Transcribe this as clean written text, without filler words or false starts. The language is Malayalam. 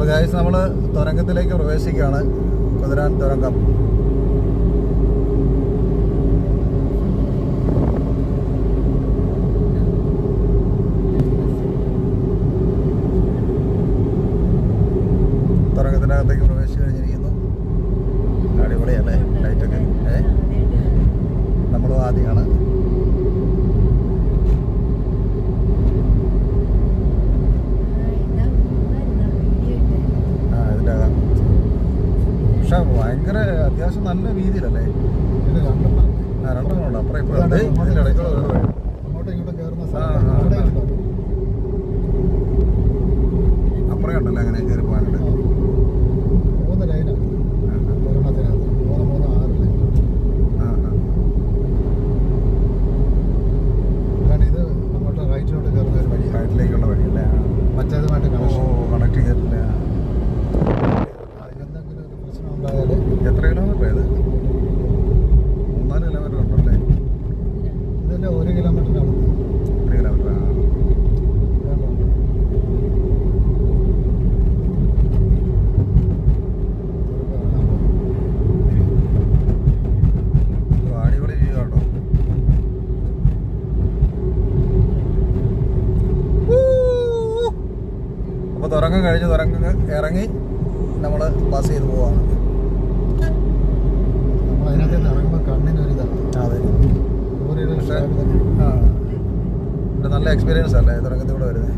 അപ്പോൾ ഗൈസ് നമ്മൾ തുരങ്കത്തിലേക്ക് പ്രവേശിക്കുകയാണ്. കുതിരാൻ തുരങ്കം. തുരങ്കത്തിനകത്തേക്ക് പ്രവേശിച്ച് കഴിഞ്ഞിരിക്കുന്നു. അടിപൊളിയല്ലേ ലൈറ്റൊക്കെ? നമ്മളും ആദ്യമാണ്. പക്ഷെ ഭയങ്കര അത്യാവശ്യം നല്ല വീതിയിലല്ലേ? രണ്ടെണ്ണം ഉണ്ട്. അപ്പുറം ഇപ്പുറം അപ്പുറം ഉണ്ടല്ലോ അങ്ങനെ കയറി പോകാനുണ്ട്. 3 ലൈനാണ് ഒരെണ്ണത്തിനകത്ത്. 3, 6 ലൈൻ. കാരണം ഇത് അങ്ങോട്ട് റൈറ്റിലോട്ട് കയറുന്ന ഒരു വഴി, റൈറ്റിലേക്കുള്ള വഴിയല്ലേ? മറ്റേതുമായിട്ട് കണക്ട് ചെയ്തിട്ടില്ല. എന്തെങ്കിലും ഒരു പ്രശ്നം ഉണ്ടായാൽ എത്ര കിലോമീറ്റർ ഇത്? 3-4 കിലോമീറ്റർ ഉണ്ടല്ലേ? ഇതല്ലേ 1 കിലോമീറ്ററിനടുത്ത്. 1 കിലോമീറ്റർ. അടിപൊളി വ്യൂ കേട്ടോ. അപ്പോൾ തുരങ്കം കഴിഞ്ഞ് ഇറങ്ങി നമ്മൾ പാസ് ചെയ്ത് പോവാണ്. നമ്മൾ അതിനകത്ത് ഇറങ്ങുമ്പോൾ കണ്ണിനൊരിതാണ്. അതെ. ഒരു പക്ഷേ നല്ല എക്സ്പീരിയൻസ് അല്ലേ തുരങ്കത്തിൽ കൂടെ വരുന്നത്?